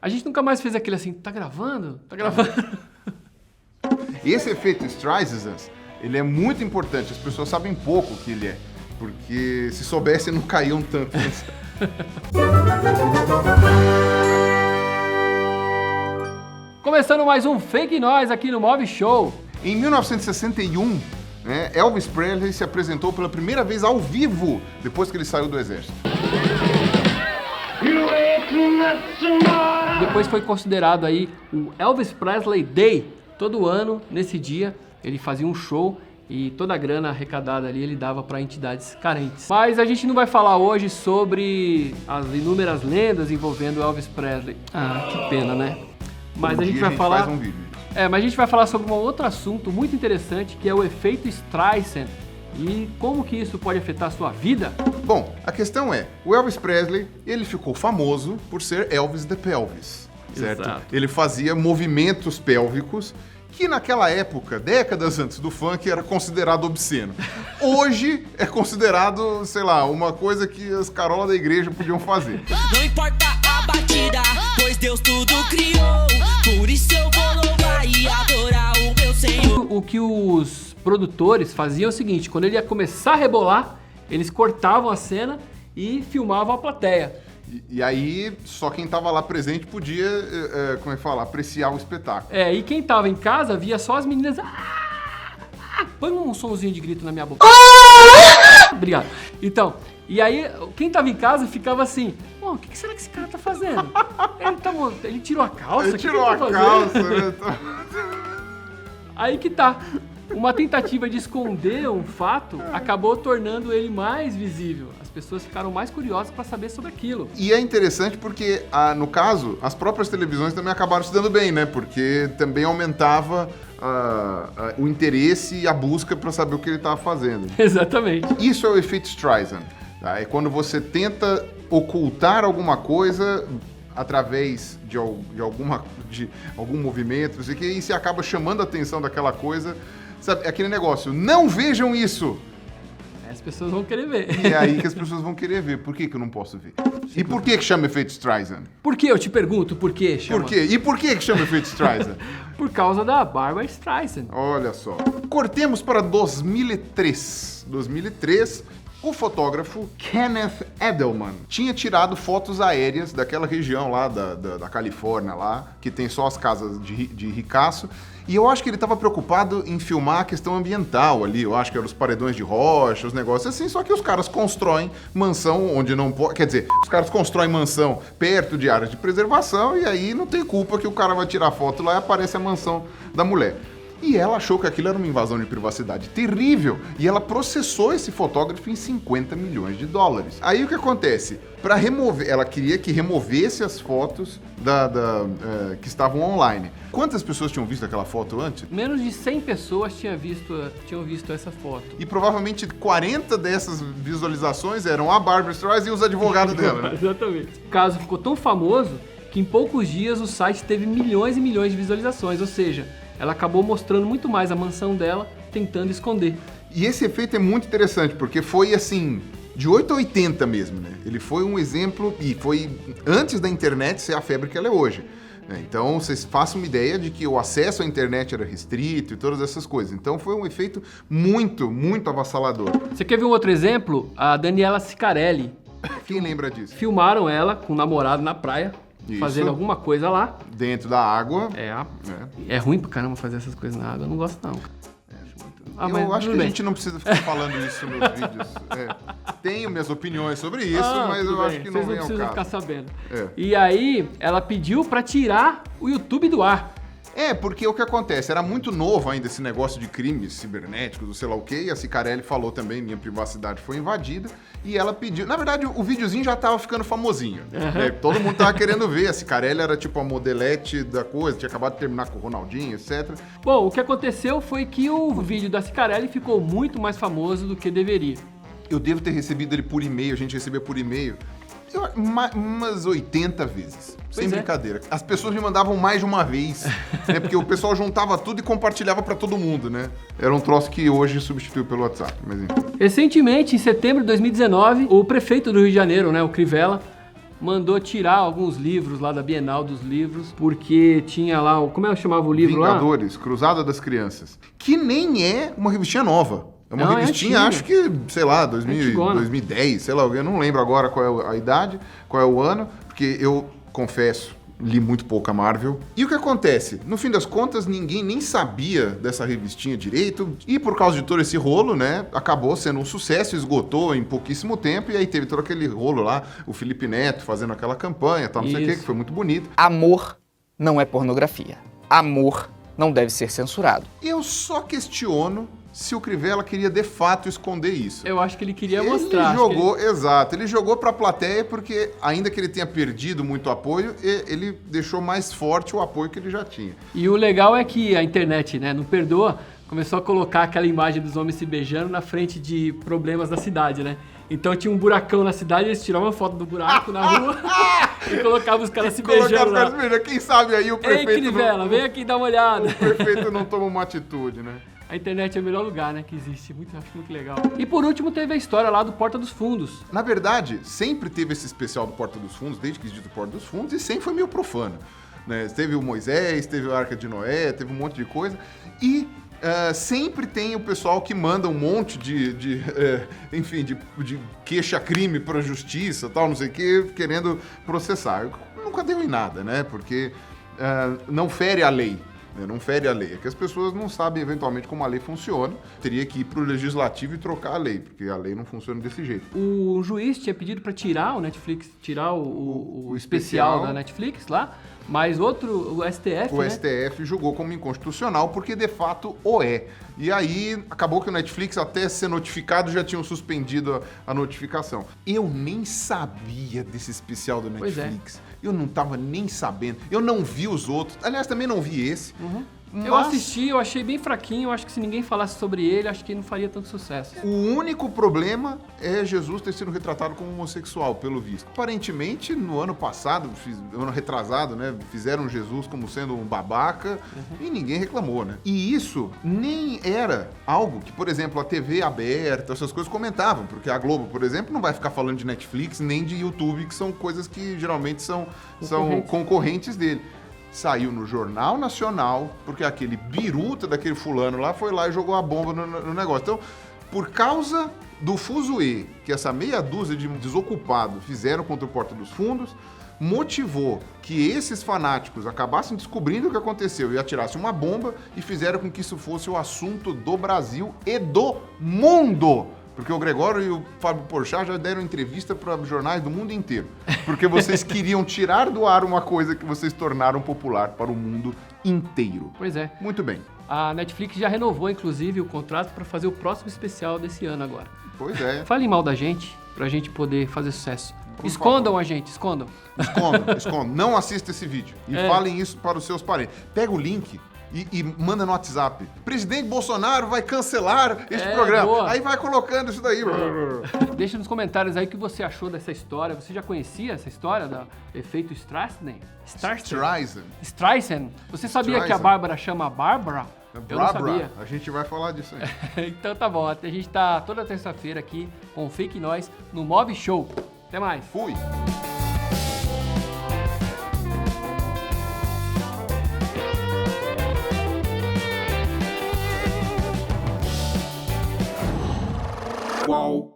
A gente nunca mais fez aquele assim, tá gravando? Tá gravando? Esse efeito Streisand, ele é muito importante, as pessoas sabem pouco o que ele é, porque se soubessem não caíam tanto. Começando mais um Fake News aqui no Mob Show. Em 1961, né, Elvis Presley se apresentou pela primeira vez ao vivo, depois que ele saiu do exército. Depois foi considerado aí o Elvis Presley Day. Todo ano, nesse dia, ele fazia um show e toda a grana arrecadada ali ele dava para entidades carentes. Mas a gente não vai falar hoje sobre as inúmeras lendas envolvendo Elvis Presley. Ah, que pena, né? Mas a gente vai falar... faz um vídeo. mas a gente vai falar sobre um outro assunto muito interessante, que é o efeito Streisand e como que isso pode afetar a sua vida. Bom, a questão é, o Elvis Presley, ele ficou famoso por ser Elvis the Pelvis, certo? Exato. Ele fazia movimentos pélvicos que naquela época, décadas antes do funk, era considerado obsceno. Hoje é considerado, sei lá, uma coisa que as carolas da igreja podiam fazer. Não importa a batida, pois Deus tudo criou. Por isso eu vou louvar e adorar o meu Senhor. O que os produtores faziam é o seguinte, quando ele ia começar a rebolar, eles cortavam a cena e filmavam a plateia. E aí, só quem tava lá presente podia, como é que fala, apreciar o espetáculo. E quem tava em casa via só as meninas... põe um somzinho de grito na minha boca. Obrigado. Então, e aí, quem tava em casa ficava assim... o que será que esse cara tá fazendo? Ele tirou a calça? Ele tirou a calça, né? Aí que tá. Uma tentativa de esconder um fato acabou tornando ele mais visível. As pessoas ficaram mais curiosas para saber sobre aquilo. E é interessante porque, no caso, as próprias televisões também acabaram se dando bem, né? Porque também aumentava o interesse e a busca para saber o que ele estava fazendo. Exatamente. Isso é o efeito Streisand. Tá? É quando você tenta ocultar alguma coisa através de algum movimento, não sei o que, e você acaba chamando a atenção daquela coisa. Sabe, aquele negócio, não vejam isso! As pessoas vão querer ver. E é aí que as pessoas vão querer ver. Por que eu não posso ver? E por que chama efeito Streisand? Por que? Eu te pergunto, por que chama? Por quê? E por que chama efeito Streisand? Por causa da Barbra Streisand. Olha só. Cortemos para 2003. 2003, o fotógrafo Kenneth Edelman tinha tirado fotos aéreas daquela região lá da Califórnia, lá, que tem só as casas de ricaço. E eu acho que ele estava preocupado em filmar a questão ambiental ali. Eu acho que eram os paredões de rocha, os negócios assim. Só que os caras constroem mansão onde não pode... Quer dizer, os caras constroem mansão perto de áreas de preservação e aí não tem culpa que o cara vai tirar foto lá e aparece a mansão da mulher. E ela achou que aquilo era uma invasão de privacidade terrível. E ela processou esse fotógrafo em 50 milhões de dólares. Aí o que acontece? Para remover, ela queria que removesse as fotos que estavam online. Quantas pessoas tinham visto aquela foto antes? Menos de 100 pessoas tinham visto essa foto. E provavelmente 40 dessas visualizações eram a Barbra Streisand e os advogados dela, né? Exatamente. O caso ficou tão famoso que em poucos dias o site teve milhões e milhões de visualizações. Ou seja, ela acabou mostrando muito mais a mansão dela, tentando esconder. E esse efeito é muito interessante, porque foi assim, de 8 a 80 mesmo, né? Ele foi um exemplo, e foi antes da internet ser a febre que ela é hoje. Então, vocês façam uma ideia de que o acesso à internet era restrito e todas essas coisas. Então, foi um efeito muito, muito avassalador. Você quer ver um outro exemplo? A Daniela Ciccarelli. Quem lembra disso? Filmaram ela com um namorado na praia, fazendo alguma coisa lá. Dentro da água. É ruim pra caramba fazer essas coisas na água, eu não gosto não. Eu acho que a gente não precisa ficar falando isso nos vídeos. Tenho minhas opiniões sobre isso, mas eu acho que não vem ao caso. Vocês não precisam ficar sabendo. E aí, ela pediu pra tirar o YouTube do ar. Porque o que acontece? Era muito novo ainda esse negócio de crimes cibernéticos, ou sei lá o quê, e a Ciccarelli falou também, minha privacidade foi invadida, e ela pediu... Na verdade, o videozinho já tava ficando famosinho, né? Todo mundo tava querendo ver, a Ciccarelli era tipo a modelete da coisa, tinha acabado de terminar com o Ronaldinho, etc. Bom, o que aconteceu foi que o vídeo da Ciccarelli ficou muito mais famoso do que deveria. Eu devo ter recebido ele por e-mail, a gente recebia por e-mail... umas 80 vezes, sem brincadeira. As pessoas me mandavam mais de uma vez, né? Porque o pessoal juntava tudo e compartilhava pra todo mundo, né? Era um troço que hoje substituiu pelo WhatsApp, mas enfim. Recentemente, em setembro de 2019, o prefeito do Rio de Janeiro, né, o Crivella, mandou tirar alguns livros lá da Bienal dos Livros, porque tinha lá, como é que chamava o livro Vingadores, Cruzada das Crianças. Que nem é uma revistinha nova. É uma Não, revistinha, é acho que, sei lá, 2010, sei lá, eu não lembro agora qual é a idade, qual é o ano, porque eu confesso, li muito pouca Marvel. E o que acontece? No fim das contas, ninguém nem sabia dessa revistinha direito, e por causa de todo esse rolo, né, acabou sendo um sucesso, esgotou em pouquíssimo tempo, e aí teve todo aquele rolo lá, o Felipe Neto fazendo aquela campanha, tal, não sei o que foi muito bonito. Amor não é pornografia. Amor não deve ser censurado. Eu só questiono se o Crivella queria de fato esconder isso. Eu acho que ele queria mostrar. Ele jogou, exato, ele jogou pra plateia porque, ainda que ele tenha perdido muito apoio, ele deixou mais forte o apoio que ele já tinha. E o legal é que a internet, né, não perdoa, começou a colocar aquela imagem dos homens se beijando na frente de problemas da cidade, né? Então tinha um buracão na cidade, eles tiravam uma foto do buraco na rua e colocavam os caras se beijando lá. Quem sabe aí o prefeito... Ei, Crivella, vem aqui dar uma olhada. O prefeito não toma uma atitude, né? A internet é o melhor lugar, né, que existe. Acho muito legal. E por último teve a história lá do Porta dos Fundos. Na verdade, sempre teve esse especial do Porta dos Fundos, desde que existe o Porta dos Fundos, e sempre foi meio profano. Né? Teve o Moisés, teve a Arca de Noé, teve um monte de coisa. E sempre tem o pessoal que manda um monte de queixa-crime para a justiça, tal, não sei o quê, querendo processar. Nunca deu em nada, né? Porque não fere a lei. Não fere a lei. É que as pessoas não sabem eventualmente como a lei funciona. Teria que ir pro legislativo e trocar a lei, porque a lei não funciona desse jeito. O juiz tinha pedido para tirar o Netflix, tirar o especial da Netflix lá, mas o STF, o STF julgou como inconstitucional porque de fato o é. E aí acabou que o Netflix, até ser notificado, já tinham suspendido a notificação. Eu nem sabia desse especial do Netflix. Eu não tava nem sabendo. Eu não vi os outros. Aliás, também não vi esse. Mas eu assisti, eu achei bem fraquinho. Eu acho que se ninguém falasse sobre ele, acho que não faria tanto sucesso. O único problema é Jesus ter sido retratado como homossexual, pelo visto. Aparentemente, no ano passado, ano retrasado, né, fizeram Jesus como sendo um babaca e ninguém reclamou, né? E isso nem era algo que, por exemplo, a TV aberta, essas coisas comentavam, porque a Globo, por exemplo, não vai ficar falando de Netflix nem de YouTube, que são coisas que geralmente são concorrentes dele. Saiu no Jornal Nacional, porque aquele biruta daquele fulano lá foi lá e jogou a bomba no negócio. Então, por causa do fuzuê que essa meia dúzia de desocupados fizeram contra o Porta dos Fundos, motivou que esses fanáticos acabassem descobrindo o que aconteceu e atirassem uma bomba e fizeram com que isso fosse o assunto do Brasil e do mundo. Porque o Gregório e o Fábio Porchat já deram entrevista para jornais do mundo inteiro. Porque vocês queriam tirar do ar uma coisa que vocês tornaram popular para o mundo inteiro. Pois é. Muito bem. A Netflix já renovou, inclusive, o contrato para fazer o próximo especial desse ano agora. Pois é. Falem mal da gente, pra gente poder fazer sucesso. Escondam a gente, escondam. Escondam. Não assista esse vídeo. E falem isso para os seus parentes. Pega o link e manda no WhatsApp. Presidente Bolsonaro vai cancelar este programa. Boa. Aí vai colocando isso daí. Deixa nos comentários aí o que você achou dessa história. Você já conhecia essa história do efeito Streisand? Você sabia que a Bárbara chama Bárbara? Eu não sabia. A gente vai falar disso aí. Então tá bom. A gente tá toda terça-feira aqui com o Fake Nós no Mob Show. Até mais. Fui. Qual?